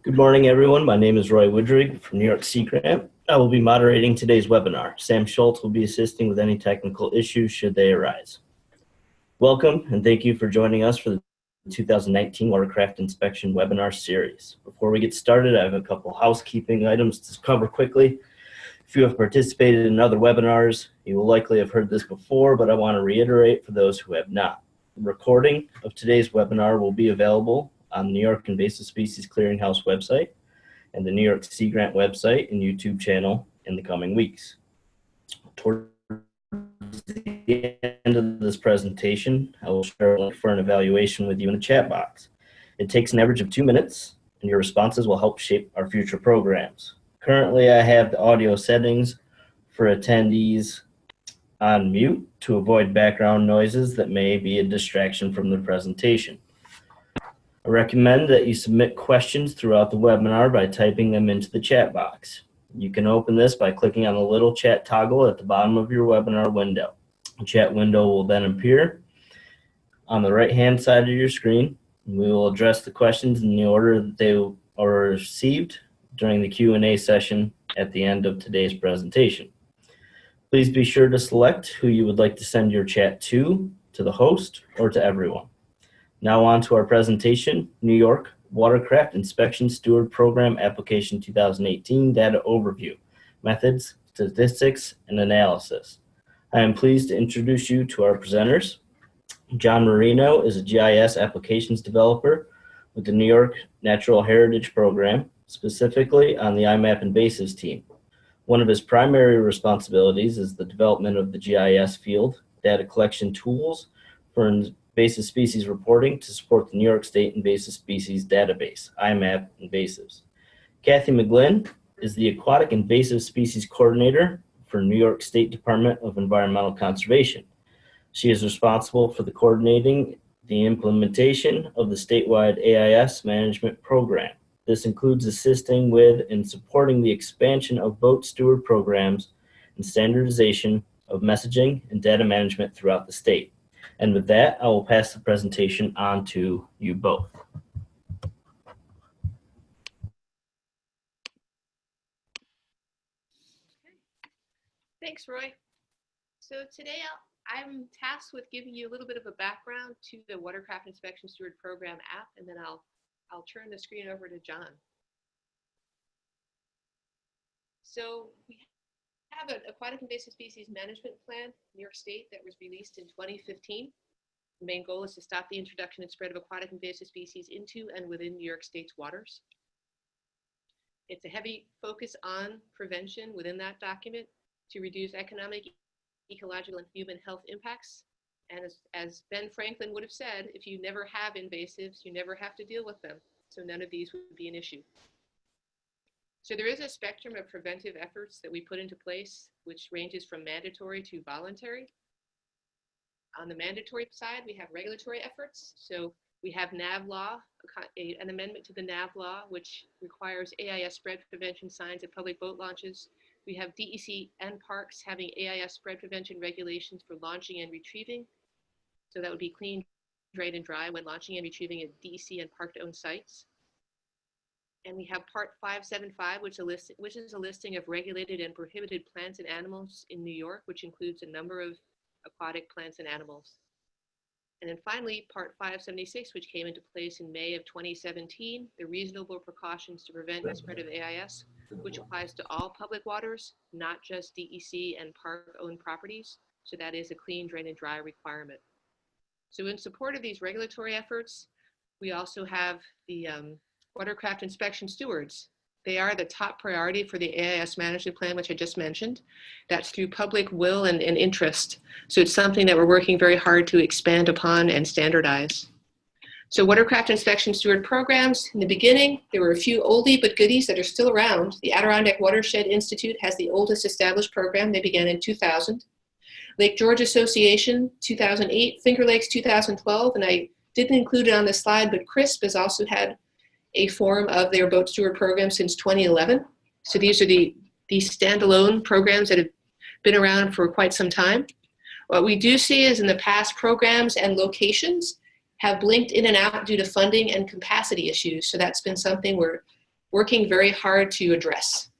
Good morning, everyone. My name is Roy Woodrig from New York Sea Grant. I will be moderating today's webinar. Sam Schultz will be assisting with any technical issues should they arise. Welcome, and thank you for joining us for the 2019 Watercraft Inspection Webinar Series. Before we get started, I have a couple housekeeping items to cover quickly. If you have participated in other webinars, you will likely have heard this before, but I want to reiterate for those who have not. The recording of today's webinar will be available on the New York Invasive Species Clearinghouse website and the New York Sea Grant website and YouTube channel in the coming weeks. Towards the end of this presentation, I will share a link for an evaluation with you in the chat box. It takes an average of 2 minutes, and your responses will help shape our future programs. Currently, I have the audio settings for attendees on mute to avoid background noises that may be a distraction from the presentation. I recommend that you submit questions throughout the webinar by typing them into the chat box. You can open this by clicking on the little chat toggle at the bottom of your webinar window. The chat window will then appear on the right-hand side of your screen. We will address the questions in the order that they are received during the Q&A session at the end of today's presentation. Please be sure to select who you would like to send your chat to the host, or to everyone. Now on to our presentation, New York Watercraft Inspection Steward Program Application 2018 Data Overview, Methods, Statistics, and Analysis. I am pleased to introduce you to our presenters. John Marino is a GIS applications developer with the New York Natural Heritage Program, specifically on the iMapInvasives team. One of his primary responsibilities is the development of the GIS field data collection tools for invasive species reporting to support the New York State Invasive Species Database, iMapInvasives. Cathy McGlynn is the Aquatic Invasive Species Coordinator for New York State Department of Environmental Conservation. She is responsible for coordinating the implementation of the statewide AIS management program. This includes assisting with and supporting the expansion of boat steward programs and standardization of messaging and data management throughout the state. And with that, I will pass the presentation on to you both. Thanks, Roy. So today I'm tasked with giving you a little bit of a background to the Watercraft Inspection Steward Program app, and then I'll turn the screen over to John. So we have an Aquatic Invasive Species Management Plan in New York State that was released in 2015. The main goal is to stop the introduction and spread of aquatic invasive species into and within New York State's waters. It's a heavy focus on prevention within that document to reduce economic, ecological, and human health impacts. And as Ben Franklin would have said, if you never have invasives, you never have to deal with them. So none of these would be an issue. So there is a spectrum of preventive efforts that we put into place, which ranges from mandatory to voluntary. On the mandatory side, we have regulatory efforts. So we have NAV law, an amendment to the NAV law, which requires AIS spread prevention signs at public boat launches. We have DEC and parks having AIS spread prevention regulations for launching and retrieving. So that would be clean, drain, and dry when launching and retrieving at DEC and park-owned sites. And we have Part 575, which is a listing of regulated and prohibited plants and animals in New York, which includes a number of aquatic plants and animals. And then finally, Part 576, which came into place in May of 2017, the reasonable precautions to prevent the spread of AIS, which applies to all public waters, not just DEC and park-owned properties. So that is a clean, drain, and dry requirement. So in support of these regulatory efforts, we also have the Watercraft Inspection Stewards. They are the top priority for the AIS management plan, which I just mentioned. That's through public will and interest. So it's something that we're working very hard to expand upon and standardize. So Watercraft Inspection Steward programs, in the beginning, there were a few oldie but goodies that are still around. The Adirondack Watershed Institute has the oldest established program. They began in 2000. Lake George Association, 2008. Finger Lakes, 2012. And I didn't include it on this slide, but CRISP has also had a form of their boat steward program since 2011. So these are the standalone programs that have been around for quite some time. What we do see is in the past, programs and locations have blinked in and out due to funding and capacity issues. So that's been something we're working very hard to address,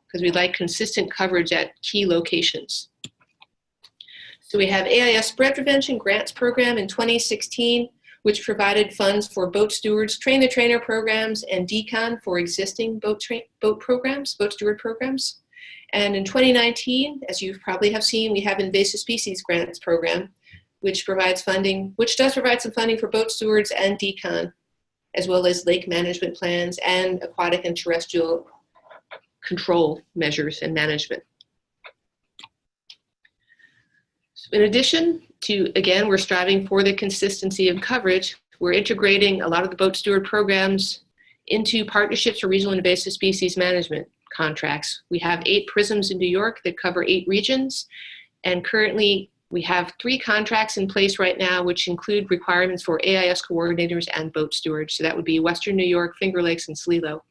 because we'd like consistent coverage at key locations. So we have AIS Spread Prevention Grants Program in 2016, which provided funds for boat stewards, train-the-trainer programs, and decon for existing boat steward programs. And in 2019, as you probably have seen, we have Invasive Species Grants Program, which does provide some funding for boat stewards and decon, as well as lake management plans and aquatic and terrestrial control measures and management. In addition to, again, we're striving for the consistency of coverage, we're integrating a lot of the boat steward programs into partnerships for regional invasive species management contracts. We have 8 PRISMs in New York that cover 8 regions, and currently we have 3 contracts in place right now, which include requirements for AIS coordinators and boat stewards. So that would be Western New York, Finger Lakes, and Sligo.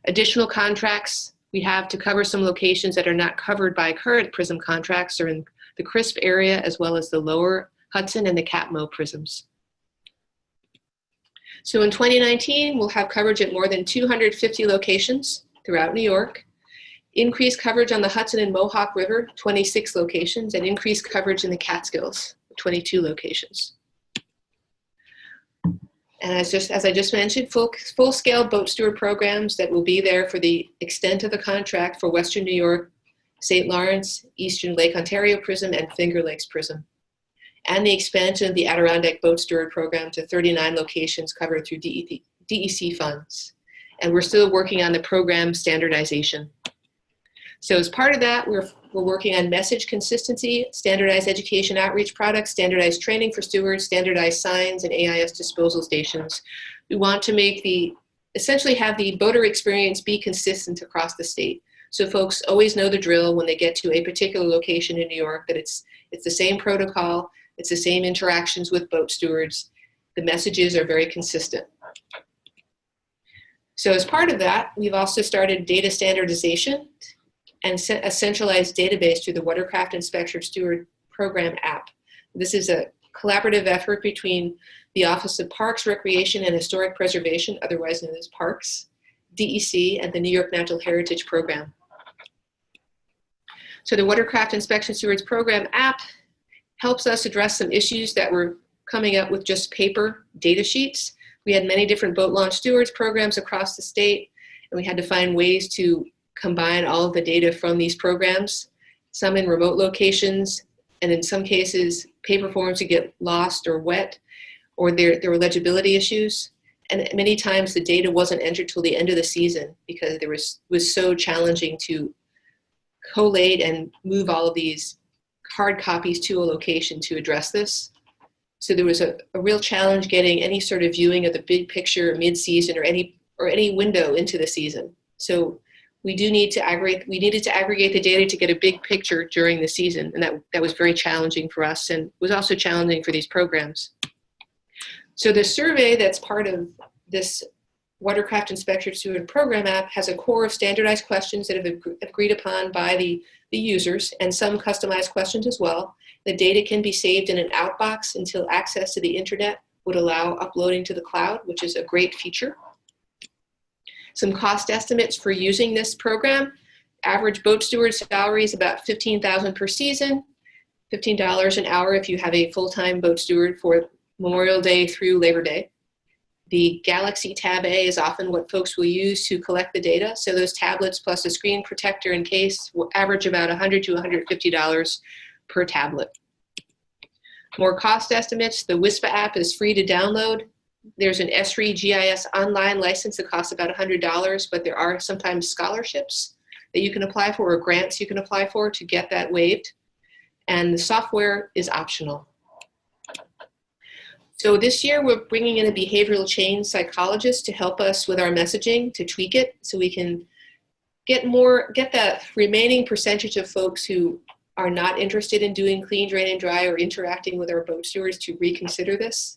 Additional contracts we have to cover some locations that are not covered by current PRISM contracts are in the CRISP area, as well as the lower Hudson and the Catmo PRISMs. So in 2019, we'll have coverage at more than 250 locations throughout New York. Increased coverage on the Hudson and Mohawk River, 26 locations, and increased coverage in the Catskills, 22 locations. And as I just mentioned, full-scale boat steward programs that will be there for the extent of the contract for Western New York, St. Lawrence, Eastern Lake Ontario PRISM, and Finger Lakes PRISM. And the expansion of the Adirondack Boat Steward Program to 39 locations covered through DEC funds. And we're still working on the program standardization. So as part of that, we're working on message consistency, standardized education outreach products, standardized training for stewards, standardized signs, and AIS disposal stations. We want to essentially have the boater experience be consistent across the state. So folks always know the drill when they get to a particular location in New York, that it's the same protocol, it's the same interactions with boat stewards. The messages are very consistent. So as part of that, we've also started data standardization and a centralized database through the Watercraft Inspector Steward Program app. This is a collaborative effort between the Office of Parks, Recreation, and Historic Preservation, otherwise known as Parks, DEC, and the New York Natural Heritage Program. So the Watercraft Inspection Stewards Program app helps us address some issues that were coming up with just paper data sheets. We had many different boat launch stewards programs across the state, and we had to find ways to combine all of the data from these programs, some in remote locations, and in some cases, paper forms would get lost or wet, or there were legibility issues. And many times the data wasn't entered till the end of the season because it was so challenging to collate and move all of these hard copies to a location to address this. So there was a real challenge getting any sort of viewing of the big picture mid-season or any window into the season. So we needed to aggregate the data to get a big picture during the season, and that was very challenging for us and was also challenging for these programs. So the survey that's part of this Watercraft Inspector Steward Program app has a core of standardized questions that have been agreed upon by the users, and some customized questions as well. The data can be saved in an outbox until access to the internet would allow uploading to the cloud, which is a great feature. Some cost estimates for using this program. Average boat steward salary is about $15,000 per season, $15 an hour if you have a full-time boat steward for Memorial Day through Labor Day. The Galaxy Tab A is often what folks will use to collect the data. So those tablets plus a screen protector and case will average about $100 to $150 per tablet. More cost estimates. The WISPA app is free to download. There's an ESRI GIS online license that costs about $100, but there are sometimes scholarships that you can apply for or grants you can apply for to get that waived. And the software is optional. So this year we're bringing in a behavioral change psychologist to help us with our messaging, to tweak it so we can get that remaining percentage of folks who are not interested in doing clean, drain, and dry or interacting with our boat stewards to reconsider this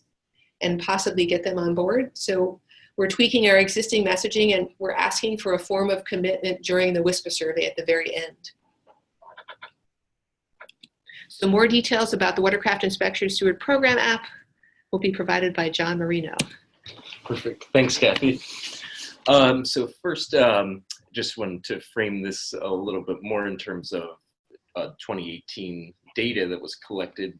and possibly get them on board. So we're tweaking our existing messaging, and we're asking for a form of commitment during the WISPA survey at the very end. So more details about the Watercraft Inspection Steward Program app will be provided by John Marino. Perfect. Thanks, Cathy. So first, just wanted to frame this a little bit more in terms of 2018 data that was collected.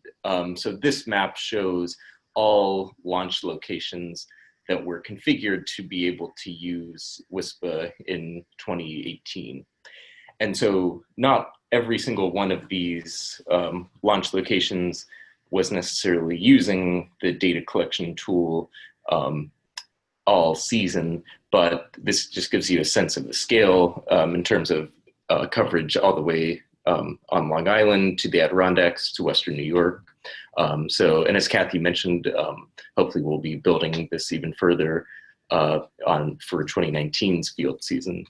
So this map shows all launch locations that were configured to be able to use WISPA in 2018. And so not every single one of these launch locations was necessarily using the data collection tool all season, but this just gives you a sense of the scale in terms of coverage all the way on Long Island to the Adirondacks to Western New York. And as Cathy mentioned, hopefully we'll be building this even further for 2019's field season.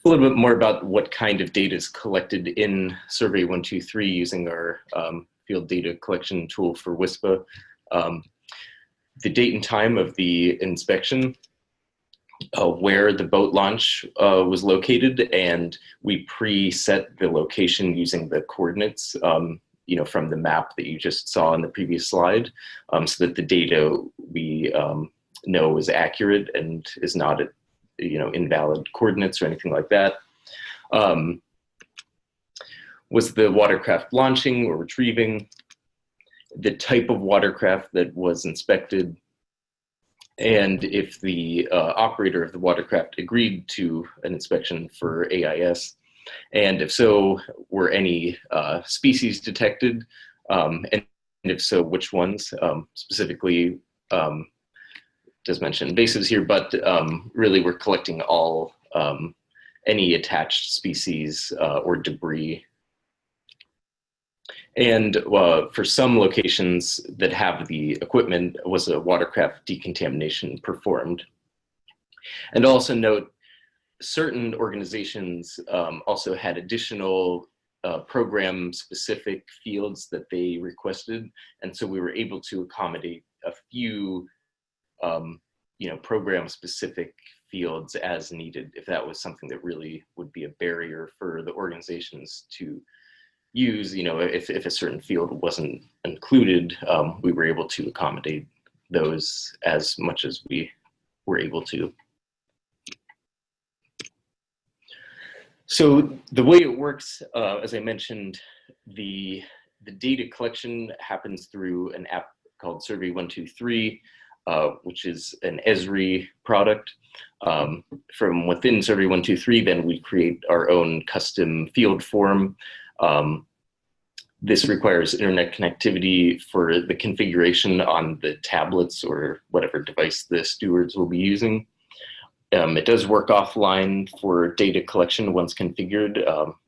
A little bit more about what kind of data is collected in Survey 123 using our field data collection tool for WISPA. The date and time of the inspection, where the boat launch was located, and we preset the location using the coordinates from the map that you just saw in the previous slide, so that the data we know is accurate and is not at invalid coordinates or anything like that. Was the watercraft launching or retrieving? The type of watercraft that was inspected, and if the operator of the watercraft agreed to an inspection for AIS, and if so, were any species detected, and if so, which ones? Specifically, does mention invasives here, but really we're collecting all any attached species or debris. And for some locations that have the equipment, was a watercraft decontamination performed. And also note, certain organizations also had additional program-specific fields that they requested, and so we were able to accommodate a few program-specific fields as needed, if that was something that really would be a barrier for the organizations to use. If a certain field wasn't included, we were able to accommodate those as much as we were able to. So the way it works, as I mentioned, the data collection happens through an app called Survey 123, which is an Esri product. From within Survey 123, then we create our own custom field form. This requires internet connectivity for the configuration on the tablets or whatever device the stewards will be using. It does work offline for data collection once configured.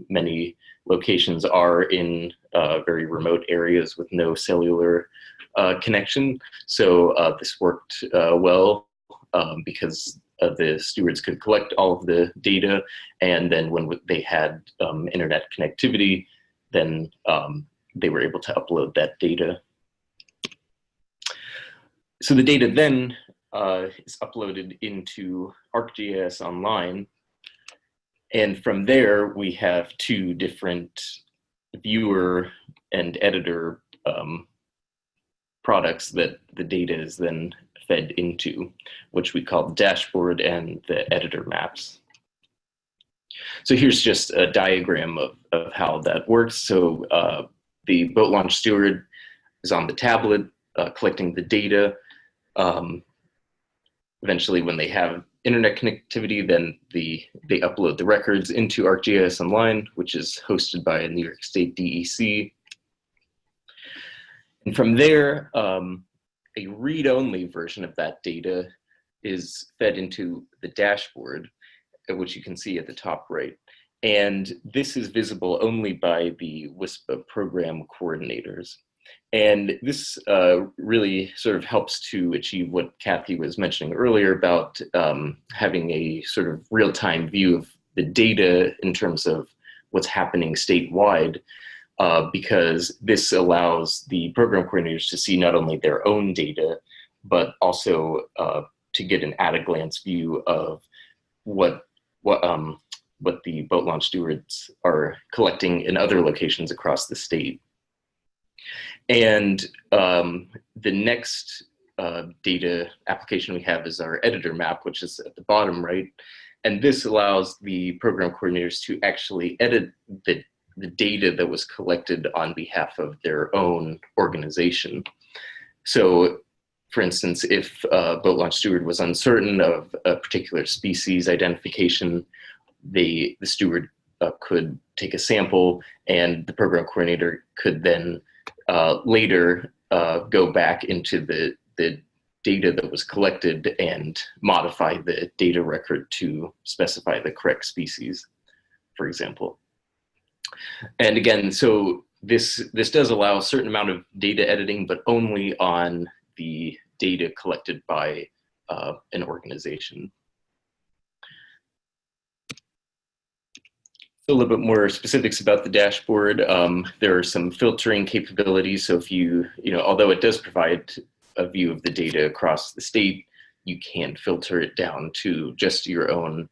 Many locations are in very remote areas with no cellular connection. So this worked well because the stewards could collect all of the data, and then when they had internet connectivity, then they were able to upload that data. So the data then is uploaded into ArcGIS Online, and from there we have two different viewer and editor products that the data is then fed into, which we call the dashboard and the editor maps. So here's just a diagram of how that works. So the boat launch steward is on the tablet collecting the data. Eventually, when they have internet connectivity, then they upload the records into ArcGIS Online, which is hosted by a New York State DEC. And from there, a read-only version of that data is fed into the dashboard, which you can see at the top right. And this is visible only by the WISPA program coordinators. And this really sort of helps to achieve what Cathy was mentioning earlier about having a sort of real-time view of the data in terms of what's happening statewide, because this allows the program coordinators to see not only their own data, but also to get an at-a-glance view of what the boat launch stewards are collecting in other locations across the state. And the next data application we have is our editor map, which is at the bottom right. And this allows the program coordinators to actually edit the data that was collected on behalf of their own organization. So, for instance, if Boat Launch Steward was uncertain of a particular species identification, the steward could take a sample, and the program coordinator could then later go back into the data that was collected and modify the data record to specify the correct species, for example. And again, so this does allow a certain amount of data editing, but only on the data collected by an organization. A little bit more specifics about the dashboard. There are some filtering capabilities. So if although it does provide a view of the data across the state, you can filter it down to just your own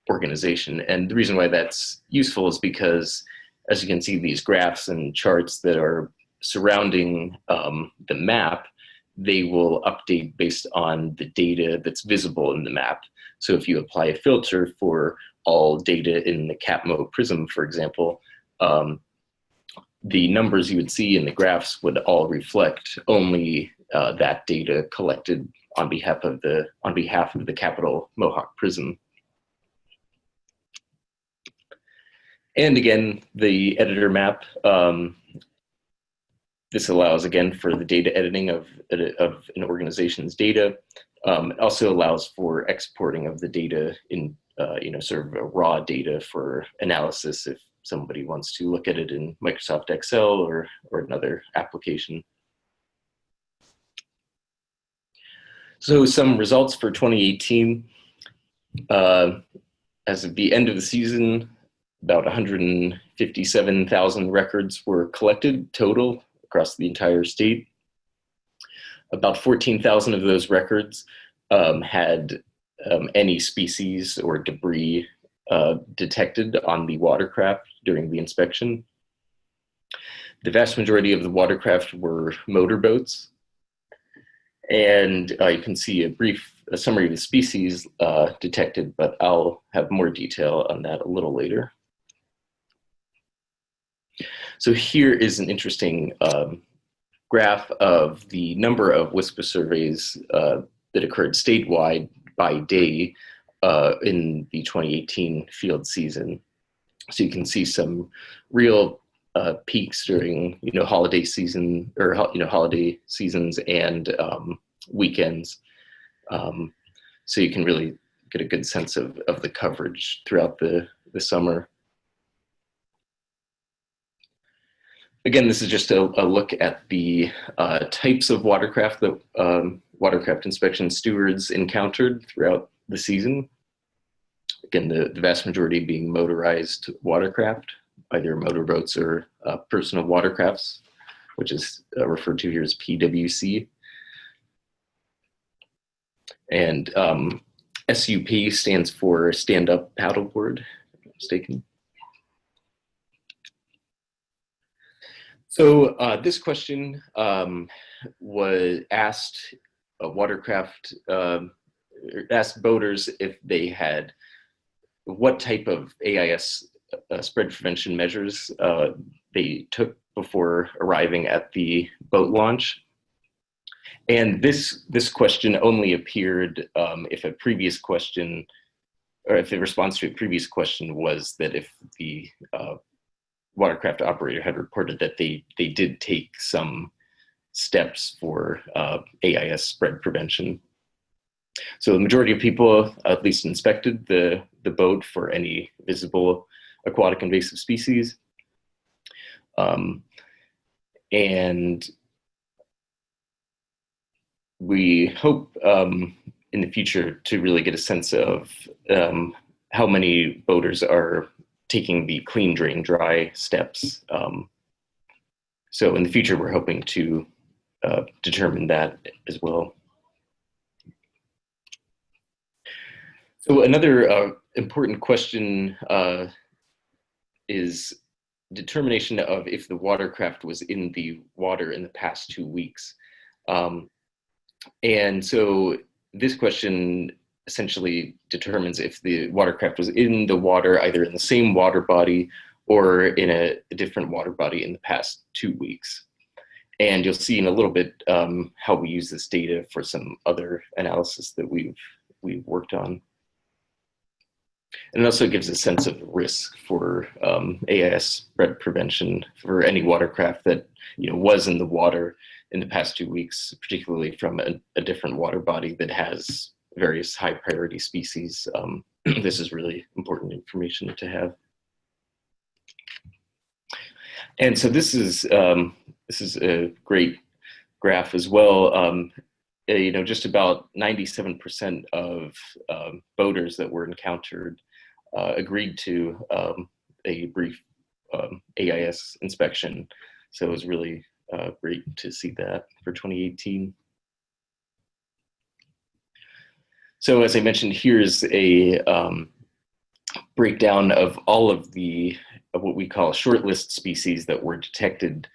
organization. And the reason why that's useful is because, as you can see, these graphs and charts that are surrounding the map, they will update based on the data that's visible in the map. So if you apply a filter for all data in the CapMo Prism, for example, the numbers you would see in the graphs would all reflect only that data collected on behalf of the Capital Mohawk Prism. And again, the editor map, this allows, again, for the data editing of an organization's data. It also allows for exporting of the data in, sort of a raw data for analysis if somebody wants to look at it in Microsoft Excel or another application. So some results for 2018. As of the end of the season, about 157,000 records were collected total across the entire state. About 14,000 of those records had any species or debris detected on the watercraft during the inspection. The vast majority of the watercraft were motorboats. And you can see a summary of the species detected, but I'll have more detail on that a little later. So here is an interesting graph of the number of WSPA surveys that occurred statewide by day in the 2018 field season. So you can see some real peaks during holiday season or holiday seasons and weekends. So you can really get a good sense of the coverage throughout the summer. Again, this is just a look at the types of watercraft that watercraft inspection stewards encountered throughout the season. Again, the vast majority being motorized watercraft, either motorboats or personal watercrafts, which is referred to here as PWC. And SUP stands for stand-up paddleboard, if I'm not mistaken. So this question was asked asked boaters if they had what type of AIS spread prevention measures they took before arriving at the boat launch. And this question only appeared if a previous question, or if the response to a previous question was that if the watercraft operator had reported that they did take some steps for AIS spread prevention. So the majority of people at least inspected the boat for any visible aquatic invasive species. And we hope in the future to really get a sense of how many boaters are taking the clean, drain, dry steps. So in the future, we're hoping to determine that as well. So another important question is determination of if the watercraft was in the water in the past 2 weeks. And so this question essentially determines if the watercraft was in the water, either in the same water body or in a different water body in the past 2 weeks. And you'll see in a little bit how we use this data for some other analysis that we've worked on. And it also gives a sense of risk for AIS spread prevention for any watercraft that was in the water in the past 2 weeks, particularly from a different water body that has various high priority species. This is really important information to have. And so this is a great graph as well. Just about 97% of boaters that were encountered agreed to a brief AIS inspection. So it was really great to see that for 2018. So as I mentioned, here's a breakdown of all of what we call shortlist species that were detected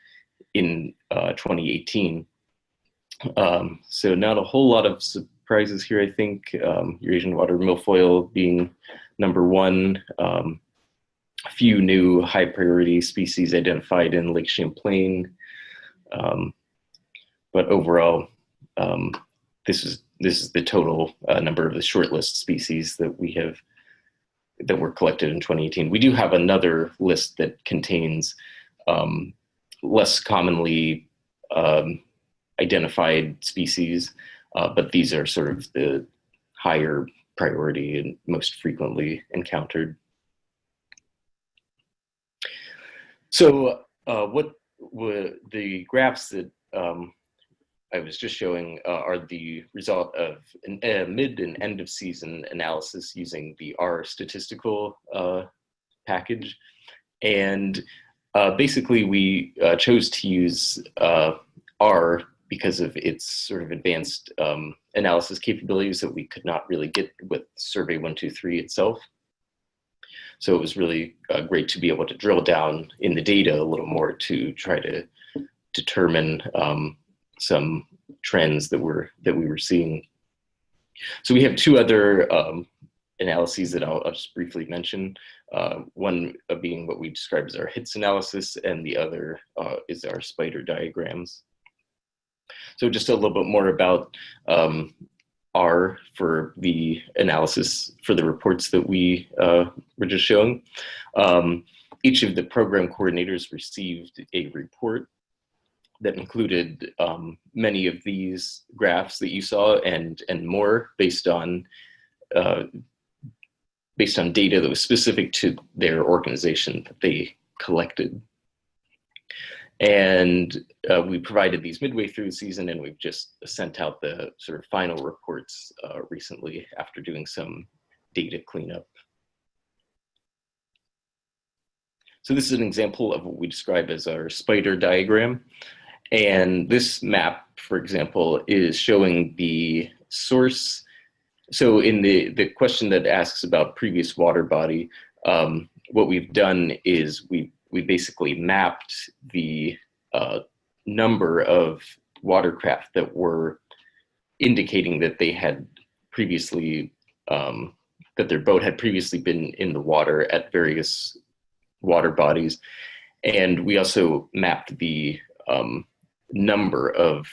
in 2018. So not a whole lot of surprises here, I think. Eurasian water milfoil being number one. A few new high priority species identified in Lake Champlain. But overall, this is the total number of the shortlist species that were collected in 2018. We do have another list that contains less commonly identified species, but these are sort of the higher priority and most frequently encountered. So what were the graphs that I was just showing are the result of a mid and end of season analysis using the R statistical package. And basically we chose to use R because of its sort of advanced analysis capabilities that we could not really get with Survey 123 itself. So it was really great to be able to drill down in the data a little more to try to determine some trends that we were seeing. So we have two other analyses that I'll just briefly mention. One being what we describe as our hits analysis, and the other is our spider diagrams. So just a little bit more about R for the analysis for the reports that we were just showing. Each of the program coordinators received a report that included many of these graphs that you saw and more based on data that was specific to their organization that they collected. And we provided these midway through the season, and we've just sent out the sort of final reports recently after doing some data cleanup. So this is an example of what we describe as our spider diagram. And this map, for example, is showing the source. So in the question that asks about previous water body, what we've done is we basically mapped the number of watercraft that were indicating that they had previously, that their boat had previously been in the water at various water bodies. And we also mapped the number of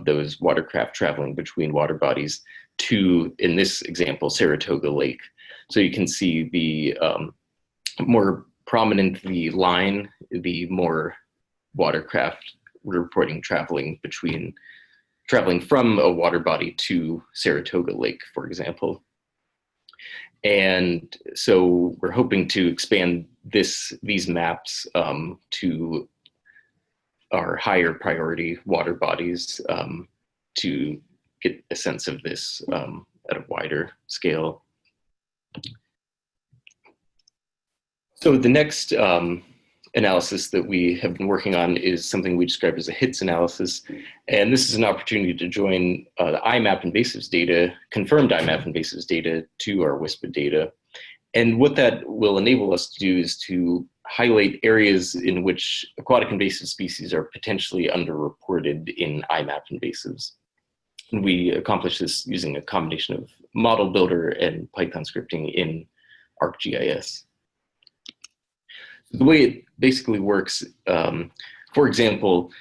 those watercraft traveling between water bodies to, in this example, Saratoga Lake. So you can see the more prominent the line, the more watercraft we're reporting traveling from a water body to Saratoga Lake, for example. And so we're hoping to expand these maps to our higher priority water bodies to get a sense of this at a wider scale. So the next analysis that we have been working on is something we describe as a hits analysis. And this is an opportunity to join the iMapInvasives data, confirmed iMapInvasives data to our WISPA data. And what that will enable us to do is to highlight areas in which aquatic invasive species are potentially underreported in iMapInvasives. We accomplish this using a combination of model builder and Python scripting in ArcGIS. The way it basically works, for example,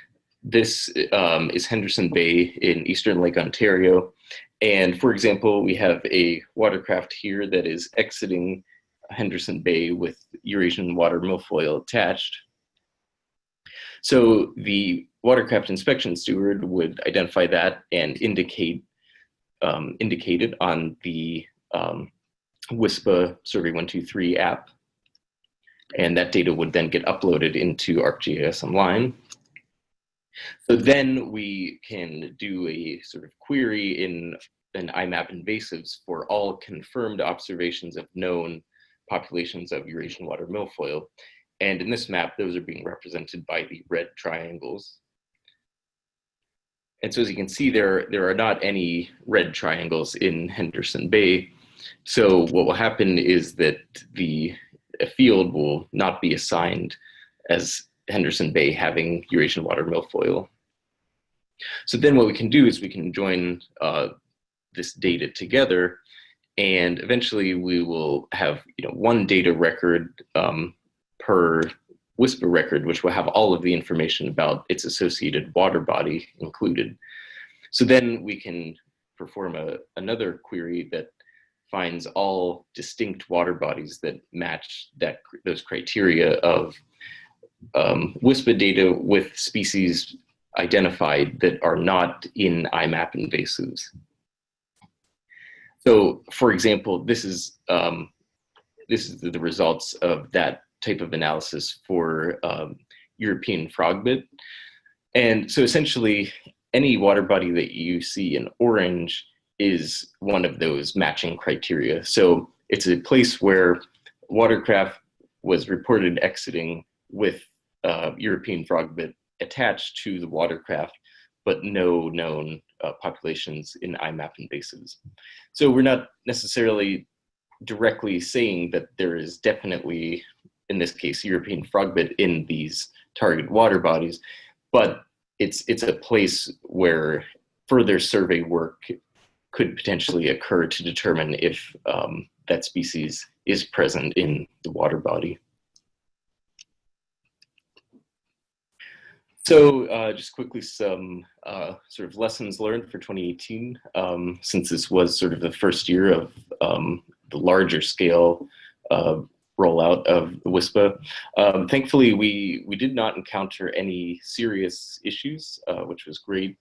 this is Henderson Bay in eastern Lake Ontario. And for example, we have a watercraft here that is exiting Henderson Bay with Eurasian water milfoil attached. So the watercraft inspection steward would identify that and indicate it on the WISPA Survey 123 app. And that data would then get uploaded into ArcGIS Online. So then we can do a sort of query in an iMapInvasives for all confirmed observations of known populations of Eurasian water milfoil. And in this map, those are being represented by the red triangles. And so as you can see, there are not any red triangles in Henderson Bay. So what will happen is that a field will not be assigned as Henderson Bay having Eurasian water milfoil. So then what we can do is we can join this data together, and eventually we will have one data record per WISPA record, which will have all of the information about its associated water body included. So then we can perform another query that finds all distinct water bodies that match those criteria of WISPA data with species identified that are not in iMapInvasives. So, for example, this is the results of that type of analysis for European frogbit. And so essentially, any water body that you see in orange is one of those matching criteria. So it's a place where watercraft was reported exiting with European frogbit attached to the watercraft, but no known populations in iMapInvasives. So we're not necessarily directly saying that there is definitely, in this case, European frogbit in these target water bodies, but it's a place where further survey work could potentially occur to determine if that species is present in the water body. So just quickly, some sort of lessons learned for 2018, since this was sort of the first year of the larger scale rollout of WISPA. Thankfully, we did not encounter any serious issues, which was great.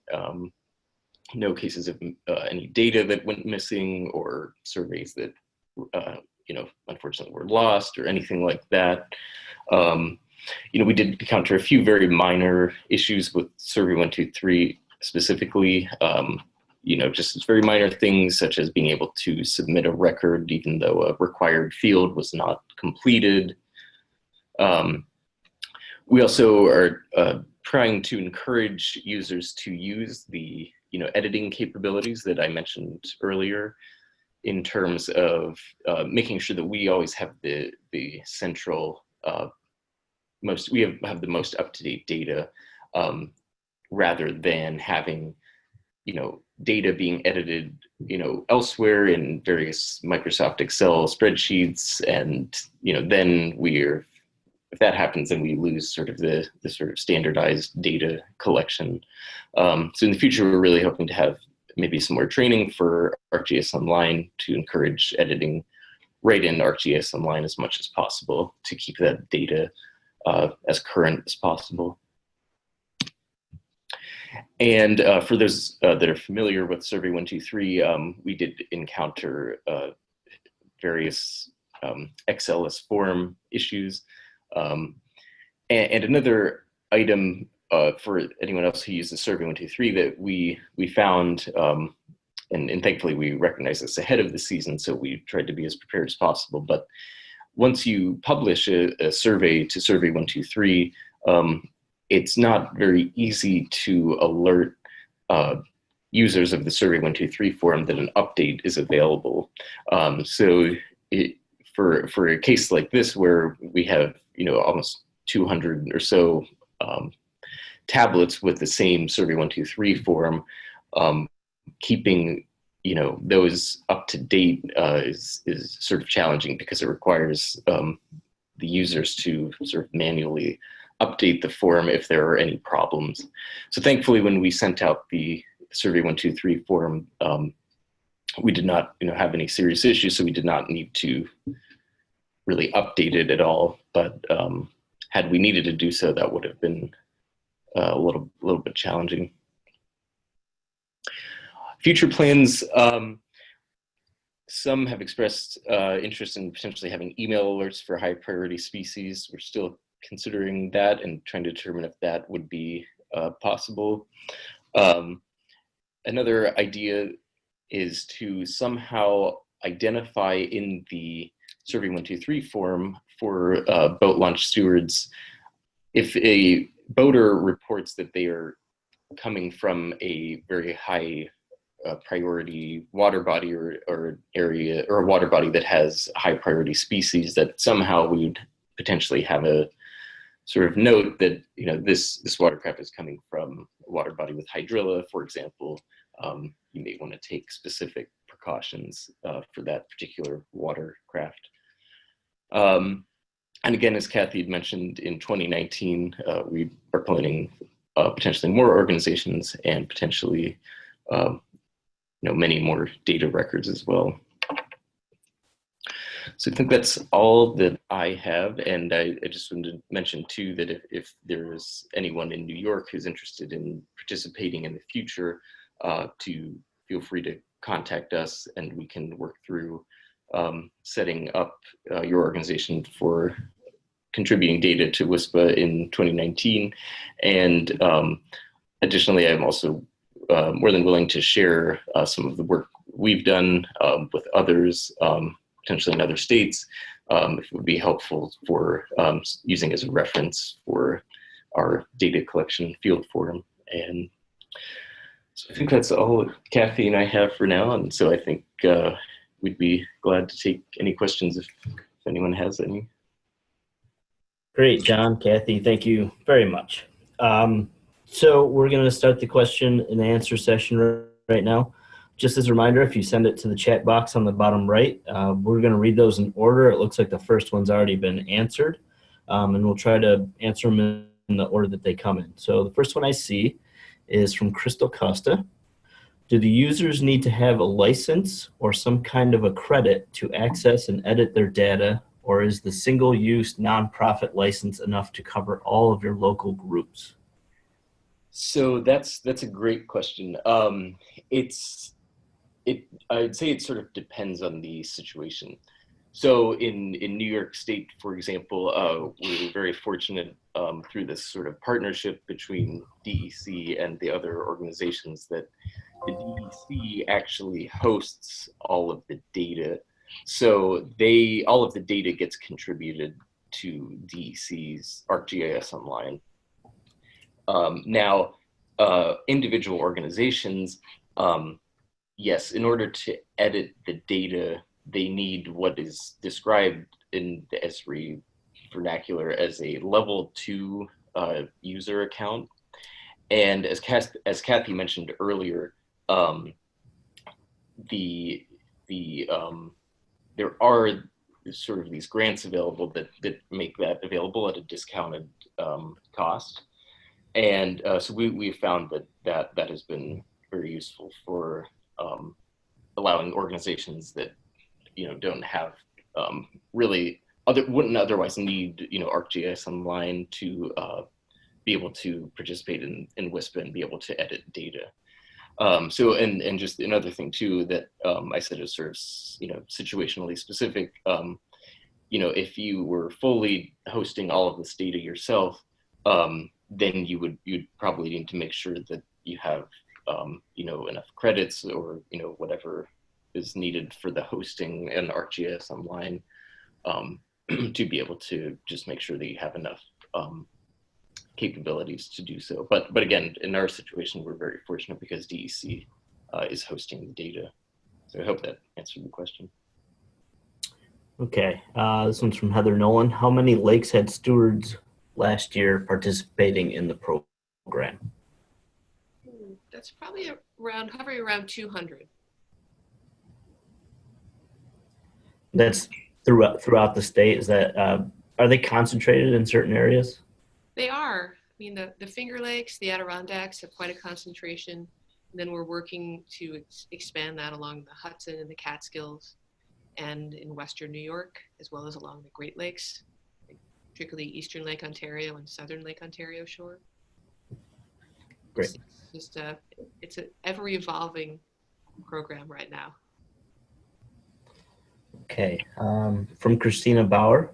No cases of any data that went missing or surveys that unfortunately were lost or anything like that. We did encounter a few very minor issues with Survey 123 specifically. Just very minor things such as being able to submit a record even though a required field was not completed. We also are trying to encourage users to use the editing capabilities that I mentioned earlier, in terms of making sure that we always have the central we have the most up-to-date data, rather than having data being edited elsewhere in various Microsoft Excel spreadsheets, and then if that happens, then we lose sort of the sort of standardized data collection. So in the future, we're really hoping to have maybe some more training for ArcGIS Online to encourage editing right in ArcGIS Online as much as possible to keep that data as current as possible. And for those that are familiar with Survey 123, we did encounter various XLS form issues. And another item for anyone else who uses Survey 123 that we found, and thankfully we recognized this ahead of the season, so we tried to be as prepared as possible. But once you publish a survey to Survey 123, it's not very easy to alert users of the Survey 123 forum that an update is available. So for a case like this where we have almost 200 or so tablets with the same Survey 123 forum, keeping those up to date is sort of challenging because it requires the users to sort of manually update the form if there are any problems. So thankfully, when we sent out the Survey 123 form, we did not have any serious issues, so we did not need to really update it at all. But had we needed to do so, that would have been a little bit challenging. Future plans, some have expressed interest in potentially having email alerts for high priority species. We're still considering that and trying to determine if that would be possible. Another idea is to somehow identify in the Survey 123 form for boat launch stewards, if a boater reports that they are coming from a very high priority water body or area, or a water body that has high priority species, that somehow we would potentially have a sort of note that this watercraft is coming from a water body with hydrilla, for example. You may want to take specific precautions for that particular watercraft. And again, as Cathy had mentioned, in 2019, we are planning potentially more organizations and potentially many more data records as well. So I think that's all that I have. And I just wanted to mention too that if there is anyone in New York who's interested in participating in the future, to feel free to contact us and we can work through setting up your organization for contributing data to WISPA in 2019. And additionally, I'm also more than willing to share some of the work we've done with others, potentially in other states, if it would be helpful for using as a reference for our data collection field forum. And so I think that's all Cathy and I have for now. And so I think we'd be glad to take any questions if anyone has any. Great, John, Cathy, thank you very much. So we're going to start the question and answer session right now. Just as a reminder, if you send it to the chat box on the bottom right, we're going to read those in order. It looks like the first one's already been answered, and we'll try to answer them in the order that they come in. So the first one I see is from Crystal Costa. Do the users need to have a license or some kind of a credit to access and edit their data, or is the single-use nonprofit license enough to cover all of your local groups? So that's a great question. I'd say it sort of depends on the situation. So in New York State, for example, we were very fortunate through this sort of partnership between DEC and the other organizations that the DEC actually hosts all of the data. So all of the data gets contributed to DEC's ArcGIS Online. Now, individual organizations, yes, in order to edit the data, they need what is described in the ESRI vernacular as a level 2 user account. And as Cathy mentioned earlier, there are sort of these grants available that make that available at a discounted cost. And so we found that has been very useful for allowing organizations that don't have wouldn't otherwise need ArcGIS Online to be able to participate in WISPA and be able to edit data. So and just another thing too that I said is sort of situationally specific. If you were fully hosting all of this data yourself, then you'd probably need to make sure that you have enough credits or whatever is needed for the hosting and ArcGIS Online to be able to just make sure that you have enough capabilities to do so. But again, in our situation, we're very fortunate because DEC is hosting the data. So I hope that answered the question. Okay, this one's from Heather Nolan. How many lakes had stewards last year participating in the program? That's probably hovering around 200. That's throughout the state. Is that are they concentrated in certain areas? They are. I mean, the Finger Lakes, the Adirondacks have quite a concentration. And then we're working to expand that along the Hudson and the Catskills and in Western New York, as well as along the Great Lakes, particularly Eastern Lake Ontario and Southern Lake Ontario shore. Great. It's an ever evolving program right now. Okay. From Christina Bauer,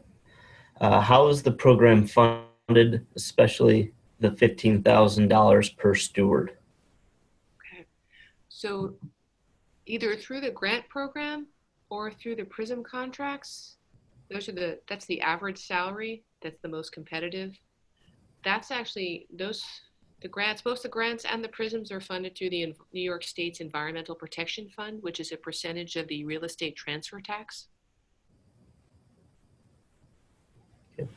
how is the program funded, especially the $15,000 per steward? Okay. So either through the grant program or through the PRISM contracts, that's the average salary. That's the most competitive. That's actually the grants, both the grants and the PRISMs are funded through the New York State's Environmental Protection Fund, which is a percentage of the real estate transfer tax. Okay.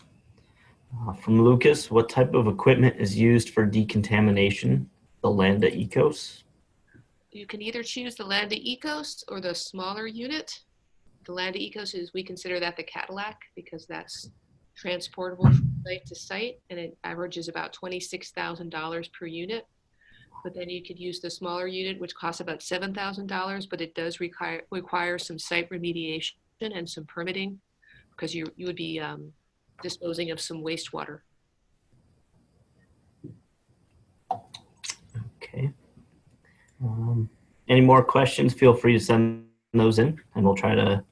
From Lucas, what type of equipment is used for decontamination? The Landa Ecos? You can either choose the Landa Ecos or the smaller unit. The Landa Ecos we consider that the Cadillac because that's transportable from site to site, and it averages about $26,000 per unit. But then you could use the smaller unit, which costs about $7,000, but it does require some site remediation and some permitting because you would be disposing of some wastewater. Okay. Any more questions? Feel free to send those in, and we'll try to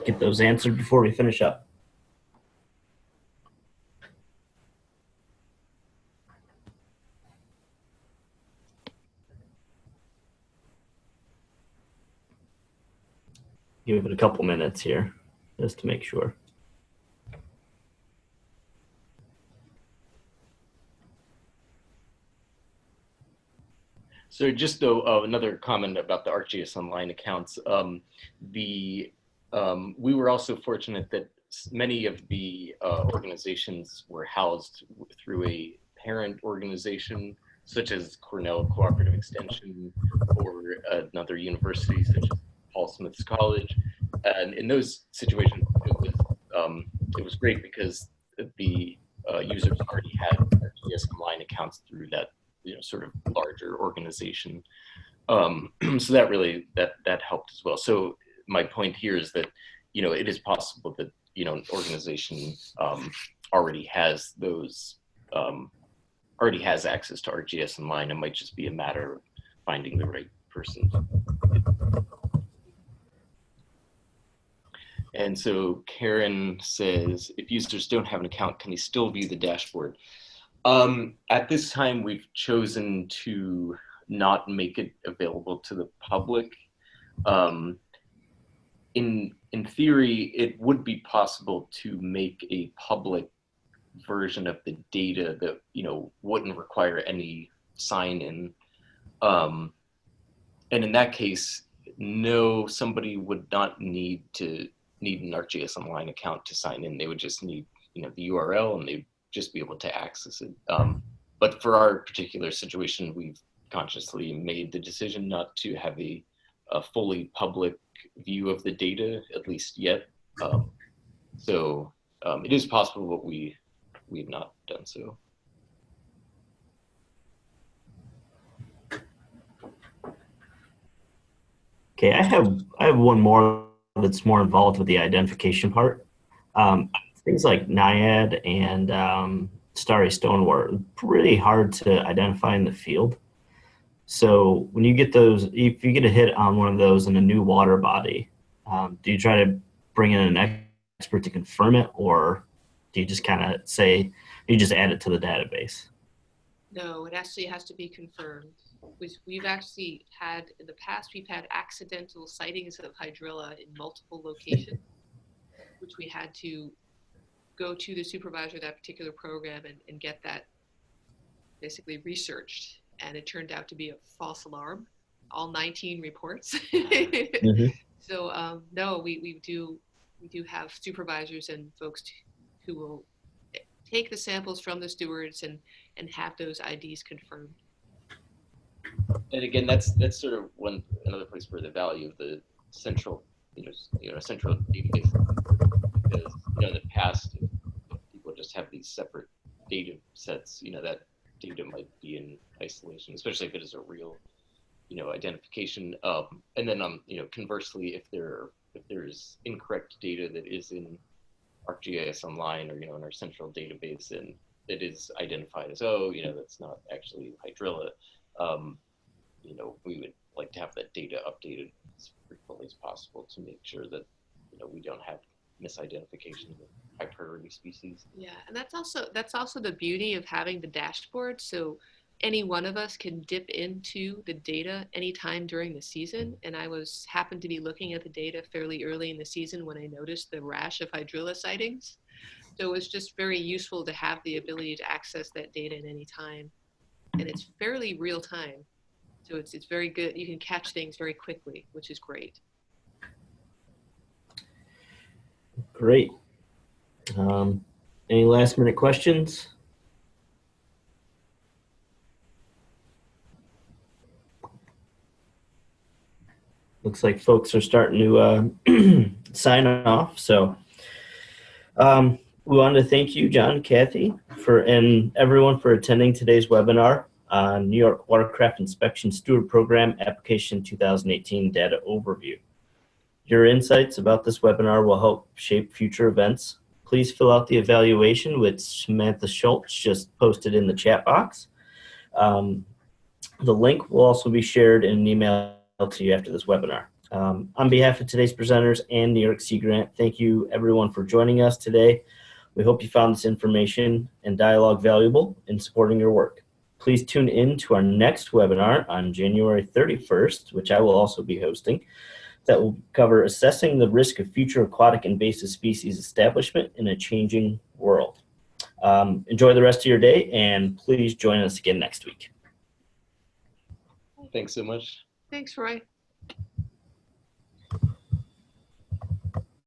get those answered before we finish up. Give it a couple minutes here just to make sure. So just another comment about the ArcGIS Online accounts. We were also fortunate that many of the organizations were housed through a parent organization, such as Cornell Cooperative Extension or another university such as Paul Smith's College. And in those situations, it was great because the users already had ArcGIS Online accounts through that sort of larger organization. So that really, that helped as well. So my point here is that, it is possible that, an organization already has those, already has access to ArcGIS Online. It might just be a matter of finding the right person. And so Karen says, if users don't have an account, can they still view the dashboard? At this time, we've chosen to not make it available to the public. In theory, it would be possible to make a public version of the data that wouldn't require any sign-in. And in that case, no, somebody would not need an ArcGIS Online account to sign in. They would just need the URL, and they'd just be able to access it. But for our particular situation, we've consciously made the decision not to have a fully public view of the data, at least yet. So it is possible, but we have not done so. Okay, I have one more that's more involved with the identification part. Things like Naiad and Starry Stone were pretty hard to identify in the field. So when you get those, if you get a hit on one of those in a new water body, do you try to bring in an expert to confirm it, or do you just kind of say, you just add it to the database? No, it actually has to be confirmed. We've actually had, in the past, we've had accidental sightings of hydrilla in multiple locations, which we had to go to the supervisor of that particular program and get that basically researched. And it turned out to be a false alarm, all 19 reports. Mm-hmm. So no, we do have supervisors and folks who will take the samples from the stewards and have those IDs confirmed. And again, that's sort of another place where the value of the central, central database, because in the past, if people just have these separate data sets, that data might be in isolation, especially if it is a real, identification. And then, conversely, if there's incorrect data that is in ArcGIS Online or in our central database and it is identified as that's not actually hydrilla. We would like to have that data updated as frequently as possible to make sure that we don't have misidentification of high priority species. Yeah, and that's also the beauty of having the dashboard. So any one of us can dip into the data anytime during the season. And I happened to be looking at the data fairly early in the season when I noticed the rash of hydrilla sightings. So it was just very useful to have the ability to access that data at any time. And it's fairly real time. So it's very good. You can catch things very quickly, which is great. Great. Any last minute questions? Looks like folks are starting to sign off. So we wanted to thank you, John, Cathy, and everyone for attending today's webinar on New York Watercraft Inspection Steward Program Application 2018 Data Overview. Your insights about this webinar will help shape future events. Please fill out the evaluation, which Samantha Schultz just posted in the chat box. The link will also be shared in an email to you after this webinar. On behalf of today's presenters and New York Sea Grant, thank you everyone for joining us today. We hope you found this information and dialogue valuable in supporting your work. Please tune in to our next webinar on January 31st, which I will also be hosting, that will cover assessing the risk of future aquatic invasive species establishment in a changing world. Enjoy the rest of your day, and please join us again next week. Thanks so much. Thanks, Roy.